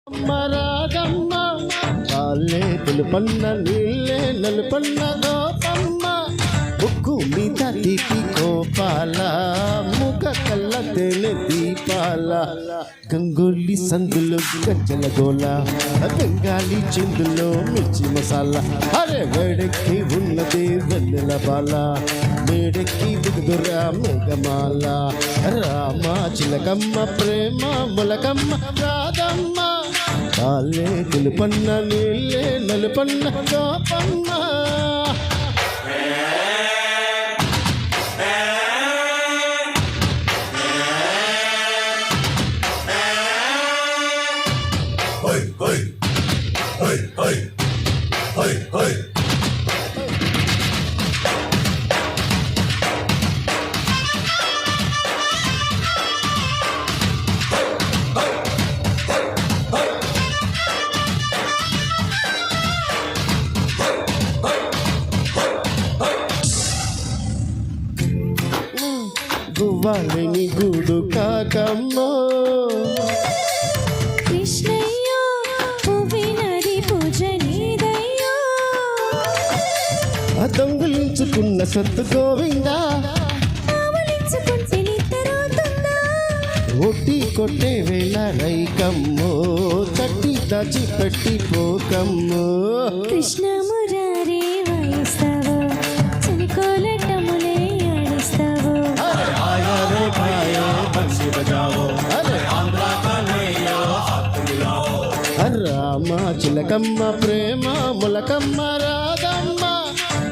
మరాదమ్మ పాలే తెలుపన్న నీళ్ళే నలుపన్న గోపమ్మ ఉక్కు మీద తీపి కోపాల ముఖ కళ్ళ తేనె దీపాల గంగోలి సందులో గజ్జల గోల బెంగాలీ చిందులో మిర్చి మసాలా అరే వేడెక్కి ఉన్నది వెన్నెల బాల వేడెక్కి దిగుదురా మేఘమాల రామ చిలకమ్మ ప్రేమ మొలకమ్మ రాధమ్మ పాలే తెలుపన్న నీళ్ళే నలుపన్న గోపమ్మ గువ్వాలని గూడు కాకమ్మ కృష్ణయ్యో పువ్వినది పూజ నీదయ్యో దొంగిలించుకున్న సత్తు గోవిందా ఆవలించుకుంటే నిద్రవుతుందా ఒట్టి కొట్టే వేళ రైకమ్మో తట్టి దాచి పెట్టి పోకమ్మో కృష్ణ మురారి వాయిస్తావో చనికోలటములే ఆడిస్తావో రామ చిలకమ్మ ప్రేమ మొలకమ్మ రాధమ్మ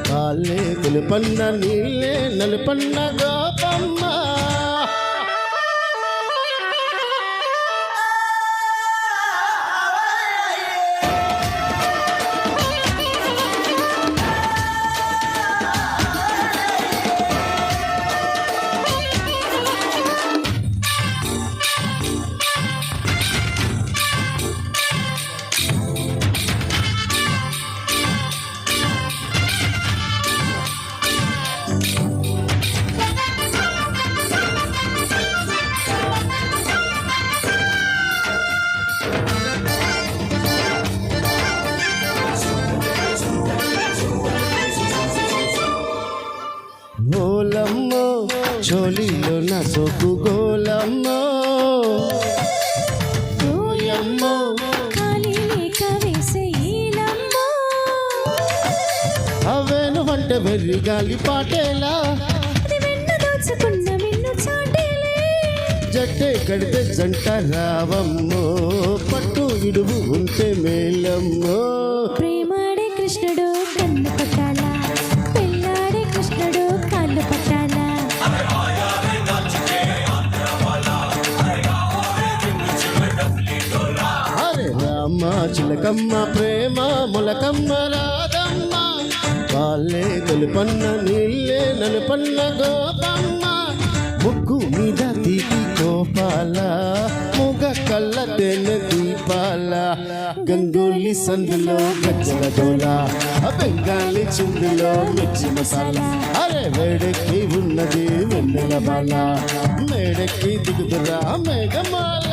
కాళ్ళే తెలుపన్న నీళ్ళే నలుపన్న గోపమ్మ గోలమ్మో చోలీలో నా సోకు గోలమ్మో ఓయమ్మో ఖాళీ లేక వేసే ఈలమ్మో అవేను వంట వెర్రి గాలి పాటేలా అది వెన్న దోచుకున్న మిన్ను చాటేలే జట్టే కడితే జంట రావమ్మో పట్టు ఇడువు ఉంటే మేలమ్మో ప్రేమాడే కృష్ణుడు కన్ను పట్టాలా పెళ్ళాడే కృష్ణుడు కాళ్ళు పట్టాలా అరే రామ చిలకమ్మ ప్రేమ మొలకమ్మ రాధమ్మ వాళ్ళే తెలుపన్న నీళ్ళే నలుపన్న గోపమ్మ ముగ్గు మీద తీపి కోపాల ముగ కళ్ళ తేనె దీపాల గంగోలి సందులో గజ్జల గోల బెంగాలీ చిందులో మిర్చి మసాలా అరే వేడెక్కి ఉన్నది వెన్నెల బాల మేడెక్కి దిగుదురా మేఘమాల